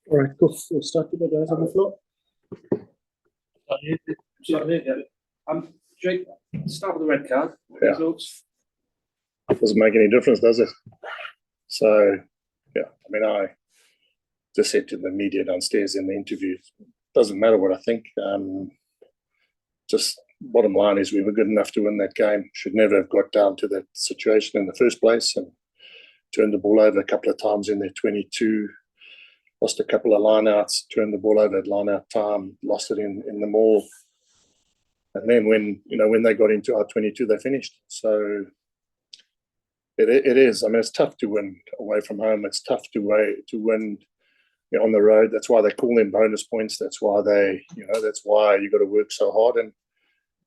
All right, cool. We'll start with the guys on the floor. Jake, start with the red card. Yeah. Doesn't make any difference, does it? So, yeah, I mean, I just said to the media downstairs in the interview, doesn't matter what I think. Just bottom line is we were good enough to win that game. Should never have got down to that situation in the first place and turned the ball over a couple of times in their 22. Lost a couple of lineouts, turned the ball over at lineout time, lost it in the maul. And then when they got into our 22, they finished. So it is. I mean, it's tough to win away from home. It's tough to win on the road. That's why they call them bonus points. That's why that's why you got to work so hard. And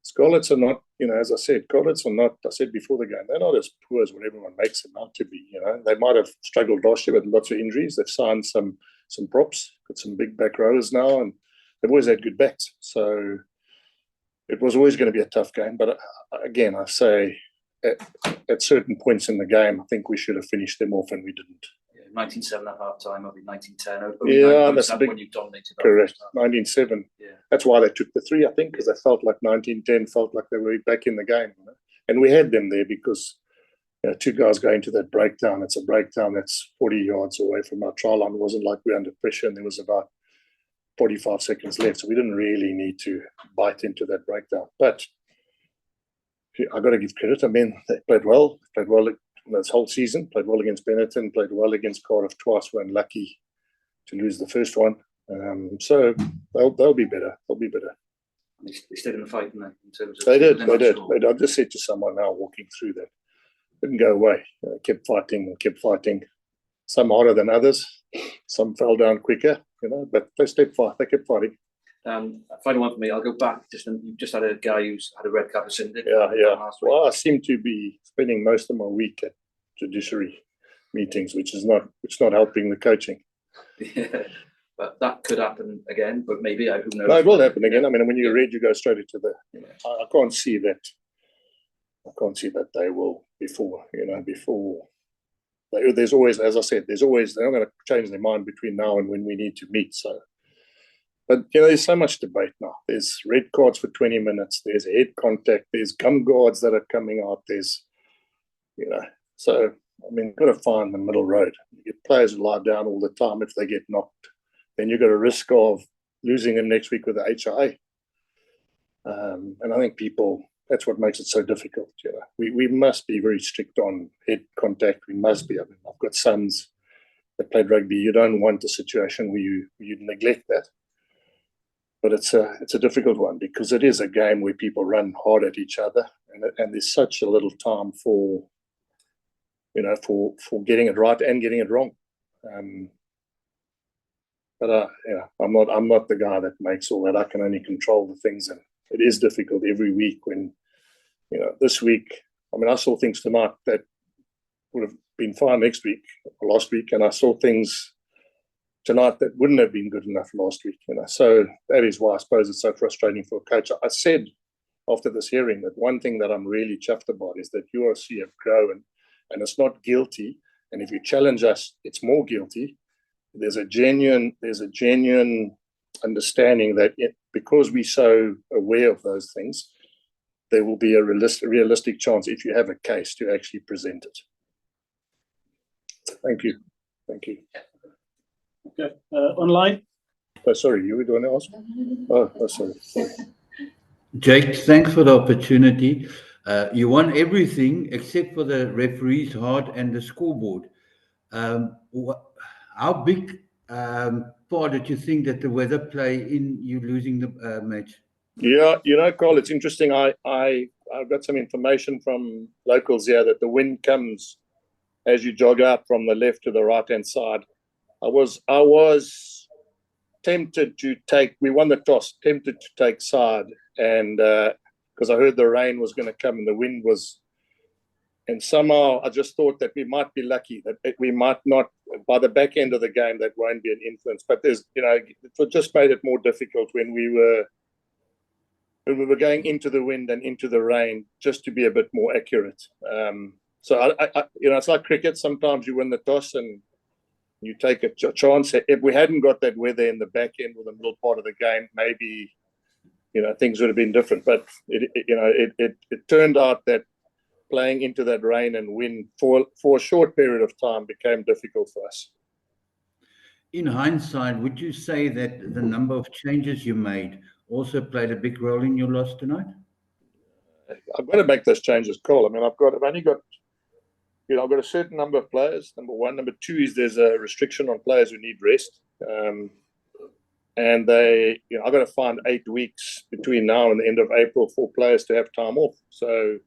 Scarlets are not, as I said, Scarlets are not, I said before the game, they're not as poor as what everyone makes them out to be. They might have struggled last year with lots of injuries. They've signed some props, got some big back rowers now, and they've always had good backs. So it was always going to be a tough game. But again, I say at certain points in the game, I think we should have finished them off, and we didn't. 19-7 at half time, maybe 19-10. Yeah, that's big. When you dominated. Correct. 19-7. Yeah. That's why they took the 3, I think, because they felt like 19-10 felt like they were back in the game. And we had them there because 2 guys going to that breakdown. It's a breakdown that's 40 yards away from our try line. It wasn't like we were under pressure and there was about 45 seconds left. So we didn't really need to bite into that breakdown. But I got to give credit. I mean, they played well this whole season, played well against Benetton, played well against Cardiff twice, were unlucky to lose the first one. So they'll be better. They'll be better. They stayed in the fight, didn't they? In terms of they did. I just said to someone now walking through that, didn't go away. Kept fighting. Some harder than others. Some fell down quicker, but they kept fighting. Final one for me. I'll go back. You've just had a guy who's had a red card rescinded. Yeah. Well, I seem to be spending most of my week at judiciary meetings, which is not helping the coaching. Yeah, but that could happen again. But maybe who knows? No, it will happen again. I mean, when you read, you go straight into the. I can't see that. I can't see that they will before. There's always, as I said, they're not going to change their mind between now and when we need to meet. So. But, there's so much debate now. There's red cards for 20 minutes. There's head contact. There's gum guards that are coming out. There's, So, I mean, you've got to find the middle road. You get players who lie down all the time. If they get knocked, then you've got a risk of losing them next week with the HIA. And I think that's what makes it so difficult. We must be very strict on head contact. We must be. I mean, I've got sons that played rugby. You don't want a situation where you neglect that. But it's a difficult one because it is a game where people run hard at each other, and there's such a little time for getting it right and getting it wrong. But I'm not the guy that makes all that. I can only control the things, and it is difficult every week. When this week, I mean, I saw things tonight that would have been fine last week, and I saw things tonight that wouldn't have been good enough last week, So that is why I suppose it's so frustrating for a coach. I said after this hearing that one thing that I'm really chuffed about is that URC have grown, and it's not guilty. And if you challenge us, it's more guilty. There's a genuine understanding that because we're so aware of those things, there will be a realistic chance if you have a case to actually present it. Thank you. Okay, online. Oh, sorry, you were doing to ask? Oh, sorry. Jake, thanks for the opportunity. You won everything except for the referee's heart and the scoreboard. How big part did you think that the weather play in you losing the match? Yeah, Carl, it's interesting. I got some information from locals here that the wind comes as you jog out from the left to the right-hand side. I was tempted to we won the toss, tempted to take side, and because I heard the rain was going to come and the wind was, and somehow I just thought that we might be lucky, that we might not, by the back end of the game, that won't be an influence. But there's, it just made it more difficult when we were going into the wind and into the rain, just to be a bit more accurate. So I it's like cricket. Sometimes you win the toss and You take a chance. If we hadn't got that weather in the back end or the middle part of the game, maybe, things would have been different. But it turned out that playing into that rain and wind for a short period of time became difficult for us. In hindsight, would you say that the number of changes you made also played a big role in your loss tonight? I've got to make those changes, Cole. I mean, I've only got, I've got a certain number of players. Number one. Number two is there's a restriction on players who need rest. And I've got to find 8 weeks between now and the end of April for players to have time off. So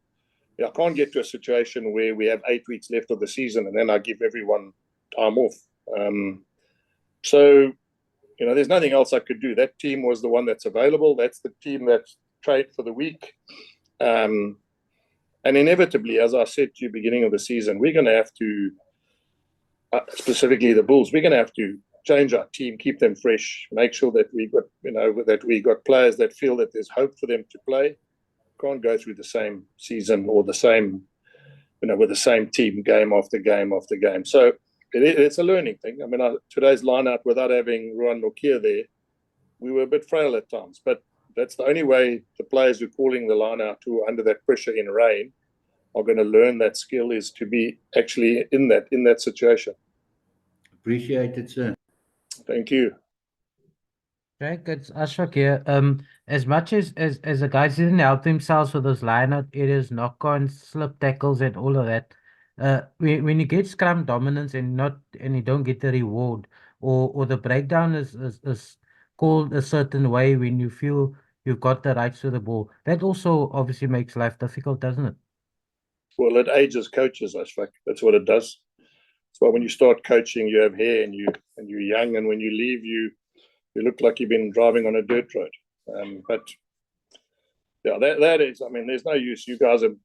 I can't get to a situation where we have 8 weeks left of the season and then I give everyone time off. So there's nothing else I could do. That team was the one that's available. That's the team that's trained for the week. And inevitably, as I said to you, beginning of the season, we're going to have to, specifically the Bulls, we're going to have to change our team, keep them fresh, make sure that we got players that feel that there's hope for them to play. Can't go through the same season or the same, with the same team game after game after game. So it's a learning thing. I mean, today's lineup, without having Ruan Nokia there, we were a bit frail at times. But that's the only way the players who are calling the line out, who are under that pressure in rain, are going to learn that skill, is to be actually in that situation. Appreciate it, sir. Thank you. Jake, it's Ashfaq here. As much as the guys didn't help themselves with those line-out areas, knock-ons, slip tackles, and all of that, when you get scrum dominance and you don't get the reward, or the breakdown is called a certain way when you feel you've got the rights to the ball, that also obviously makes life difficult, doesn't it? Well, it ages coaches, Ashfaq. That's what it does. That's why when you start coaching, you have hair and you're young, and when you leave, you look like you've been driving on a dirt road. But yeah, that is. I mean, there's no use. You guys have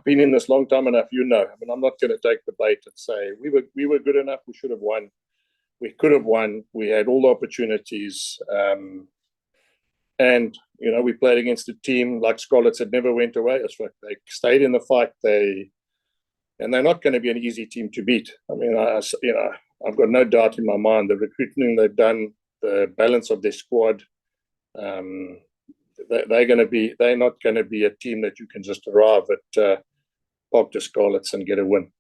been in this long time enough. I mean, I'm not going to take the bait and say we were good enough. We should have won. We could have won. We had all the opportunities. And we played against a team like Scarlets that never went away. They stayed in the fight. And they're not going to be an easy team to beat. I mean, I've got no doubt in my mind the recruiting they've done, the balance of their squad. They're not going to be a team that you can just arrive at Park to Scarlets and get a win.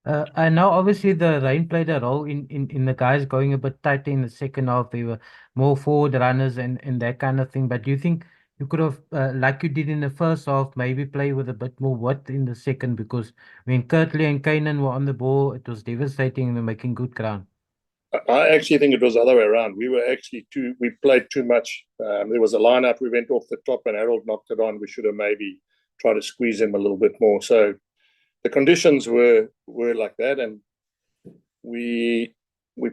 I know obviously the rain played a role in the guys going a bit tighter in the second half. They were more forward runners and that kind of thing. But do you think you could have, like you did in the first half, maybe play with a bit more width in the second? Because when Kirtley and Kanan were on the ball, it was devastating and we're making good ground. I actually think it was the other way around. We played too much. There was a lineup. We went off the top and Harold knocked it on. We should have maybe tried to squeeze him a little bit more. So the conditions were like that, and we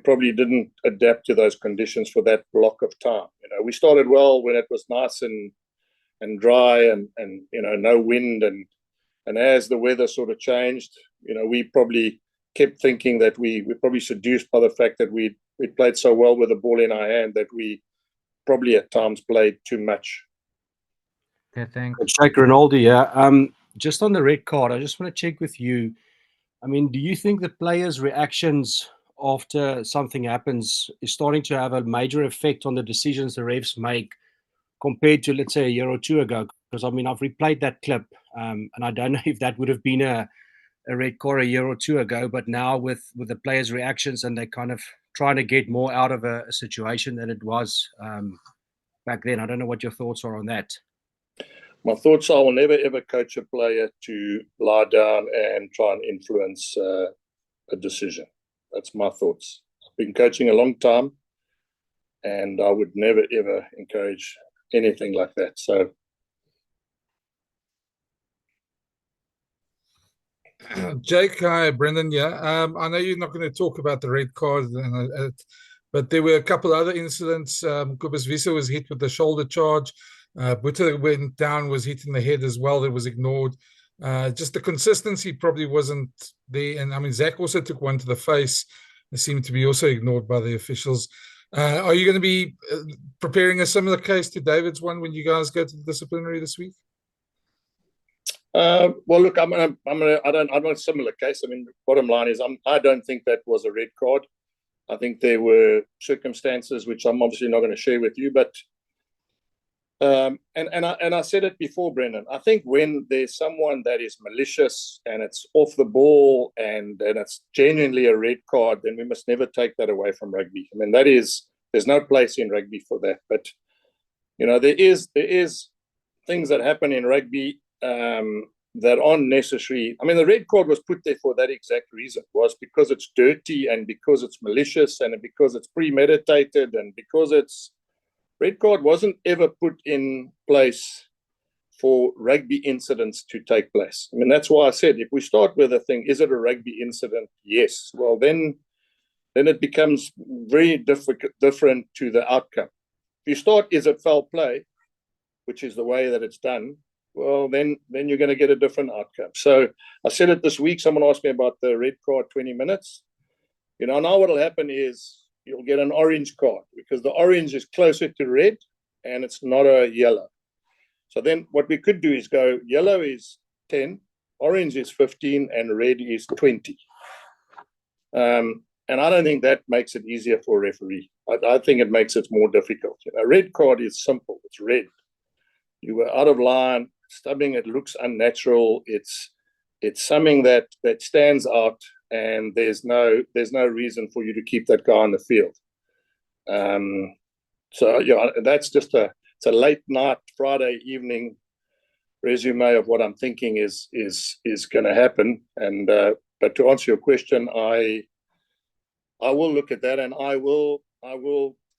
probably didn't adapt to those conditions for that block of time. We started well when it was nice and dry and no wind, and as the weather sort of changed, we probably kept thinking that we were probably seduced by the fact that we played so well with the ball in our hand that we probably at times played too much. Okay, thanks. Jake Rinaldi, yeah. Just on the red card, I just want to check with you. I mean, do you think the players' reactions after something happens is starting to have a major effect on the decisions the refs make compared to, let's say, a year or two ago? Because, I mean, I've replayed that clip, and I don't know if that would have been a red card a year or two ago, but now with the players' reactions and they kind of trying to get more out of a situation than it was back then. I don't know what your thoughts are on that. My thoughts are I will never, ever coach a player to lie down and try and influence a decision. That's my thoughts. I've been coaching a long time, and I would never, ever encourage anything like that. So, Jake, hi, Brendan. Yeah, I know you're not going to talk about the red card, but there were a couple other incidents. Kubus Visa was hit with the shoulder charge. Butter went down, was hit in the head as well. That was ignored. Just the consistency probably wasn't there. And I mean, Zach also took one to the face. It seemed to be also ignored by the officials. Are you going to be preparing a similar case to David's one when you guys go to the disciplinary this week? Well, look, I'm not a similar case. I mean, bottom line is, I don't think that was a red card. I think there were circumstances which I'm obviously not going to share with you, but and I said it before, Brendan. I think when there's someone that is malicious and it's off the ball and it's genuinely a red card, then we must never take that away from rugby. I mean, there's no place in rugby for that. But you know, there is things that happen in rugby that aren't necessary. I mean, the red card was put there for that exact reason. It was because it's dirty and because it's malicious and because it's premeditated and because it's red card wasn't ever put in place for rugby incidents to take place. I mean, that's why I said, if we start with a thing, is it a rugby incident? Yes. Well, then it becomes very different to the outcome. If you start, is it foul play, which is the way that it's done, well, then you're going to get a different outcome. So I said it this week. Someone asked me about the red card 20 minutes. You know, now what will happen is, you'll get an orange card because the orange is closer to red and it's not a yellow. So then what we could do is go, yellow is 10, orange is 15, and red is 20. And I don't think that makes it easier for a referee. I think it makes it more difficult. You know, a red card is simple. It's red. You were out of line, stubbing, it looks unnatural. It's something that stands out. And there's no reason for you to keep that guy on the field. So yeah, that's just it's a late night Friday evening resume of what I'm thinking is going to happen. And but to answer your question, I will look at that and I will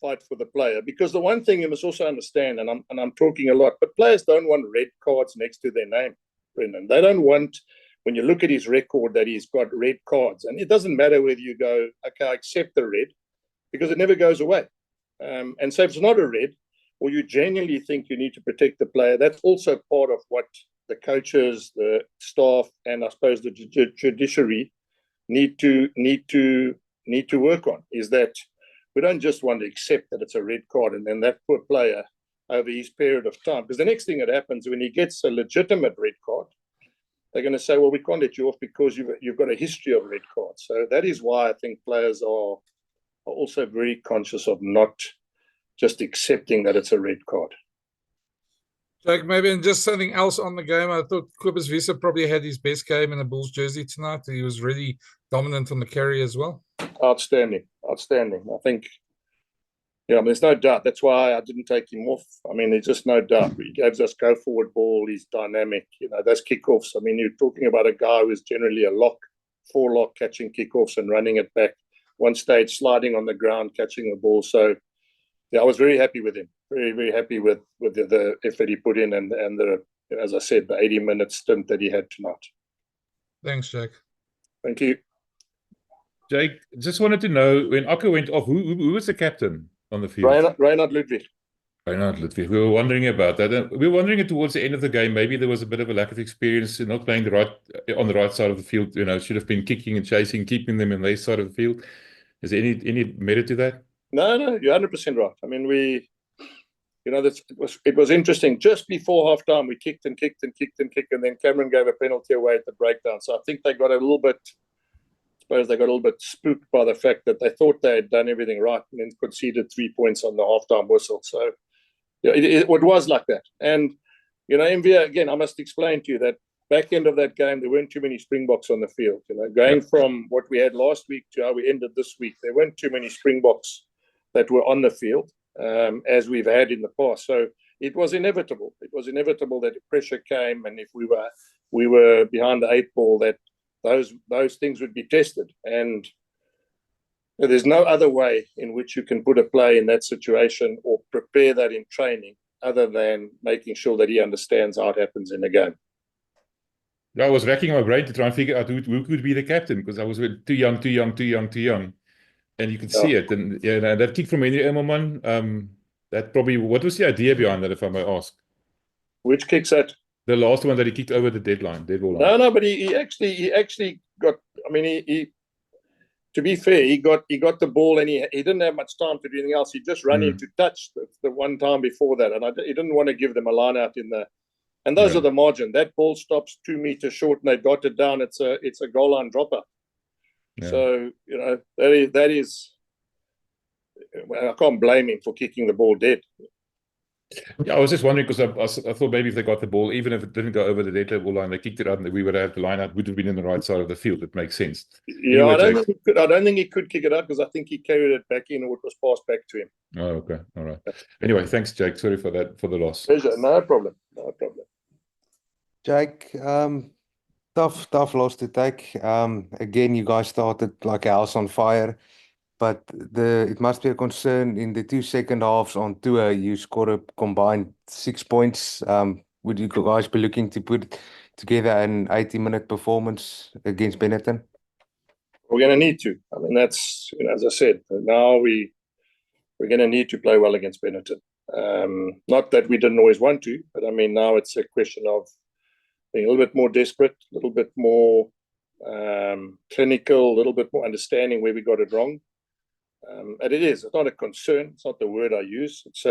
fight for the player, because the one thing you must also understand, and I'm talking a lot, but players don't want red cards next to their name, Brendan. They don't want, when you look at his record, that he's got red cards. And it doesn't matter whether you go, okay, I accept the red, because it never goes away. And so if it's not a red, or you genuinely think you need to protect the player, that's also part of what the coaches, the staff, and I suppose the judiciary need to work on, is that we don't just want to accept that it's a red card and then that poor player over his period of time. Because the next thing that happens when he gets a legitimate red card, they're going to say, well, we can't let you off because you've got a history of red cards. So that is why I think players are also very conscious of not just accepting that it's a red card. Jake, maybe and just something else on the game. I thought Cobus Visa probably had his best game in the Bulls jersey tonight. He was really dominant on the carry as well. Outstanding. I think, yeah, there's no doubt. That's why I didn't take him off. I mean, there's just no doubt. He gives us go forward ball. He's dynamic. You know, those kickoffs. I mean, you're talking about a guy who's generally a lock, 4-lock, catching kickoffs and running it back. One stage sliding on the ground, catching the ball. So, yeah, I was very happy with him. Very, very happy with the effort he put in and the, as I said, the 80-minute stint that he had tonight. Thanks, Jake. Thank you. Jake, just wanted to know, when Akka went off, who was the captain on the field? Reinhard Ludwig. Reinhard Ludwig. We were wondering about that. And we were wondering towards the end of the game, maybe there was a bit of a lack of experience in not playing on the right side of the field. You know, should have been kicking and chasing, keeping them in their side of the field. Is there any merit to that? No, you're 100% right. I mean, it was interesting. Just before halftime, we kicked and kicked and kicked and kicked, and then Cameron gave a penalty away at the breakdown. So I think they got a little bit spooked by the fact that they thought they had done everything right and then conceded 3 points on the halftime whistle. So yeah, it was like that. And, you know, MVA, again, I must explain to you that back end of that game, there weren't too many Springboks on the field. You know, going from what we had last week to how we ended this week, there weren't too many Springboks that were on the field as we've had in the past. So it was inevitable. It was inevitable that if pressure came and if we were behind the 8 ball, that those things would be tested. And there's no other way in which you can put a player in that situation or prepare that in training other than making sure that he understands how it happens in a game. I was racking my brain to try and figure out who could be the captain, because I was too young. And you could see it. And yeah, that kick from Henry Emmelman, that probably, what was the idea behind that, if I may ask? Which kick's that? The last one that he kicked over the dead ball line. No, but he actually got, I mean, he to be fair, he got the ball and he didn't have much time to do anything else. He just ran into touch the one time before that. And he didn't want to give them a line out and those are the margin. That ball stops 2 meters short and they got it down. It's a goal line dropper. Yeah. So, you know, that is I can't blame him for kicking the ball dead. Yeah, I was just wondering because I thought maybe if they got the ball, even if it didn't go over the dead level line, they kicked it out and we would have the line out, would have been in the right side of the field. It makes sense. Yeah, Anyway, I don't Jake. think I don't think he could kick it out because I think he carried it back in or it was passed back to him. Oh, okay. All right. Anyway, thanks, Jake. Sorry for that, for the loss. Pleasure. No problem. No problem. Jake, tough loss to take. Again, you guys started like a house on fire, but it must be a concern in the 2 second halves on tour. You scored a combined 6 points. Would you guys be looking to put together an 80-minute performance against Benetton? We're going to need to. I mean, that's, as I said, now we're going to need to play well against Benetton. Not that we didn't always want to, but I mean, now it's a question of being a little bit more desperate, a little bit more clinical, a little bit more understanding where we got it wrong. And it's not a concern. It's not the word I use. It's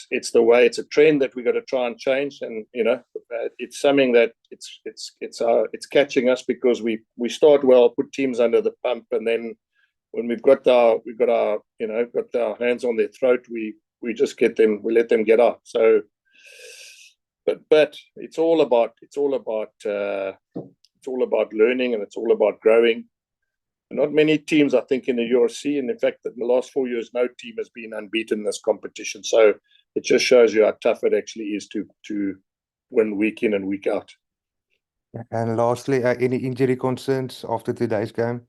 it's the way. It's a trend that we got to try and change. And it's something that it's catching us because we start well, put teams under the pump, and then when we've got our hands on their throat, we just let them get out. So, but it's all about learning, and it's all about growing. Not many teams, I think, in the URC, and in fact, in the last 4 years, no team has been unbeaten in this competition. So it just shows you how tough it actually is to win week in and week out. And lastly, any injury concerns after today's game?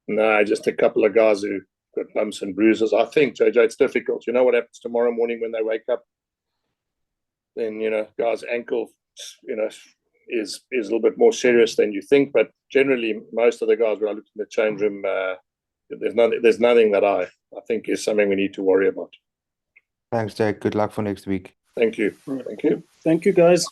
No, just a couple of guys who got bumps and bruises. I think, JJ, it's difficult. You know what happens tomorrow morning when they wake up? Then, guys' ankle, is a little bit more serious than you think. But generally, most of the guys, when I look in the change room, there's nothing that I think is something we need to worry about. Thanks, Jake. Good luck for next week. Thank you. Thank you. Thank you, guys.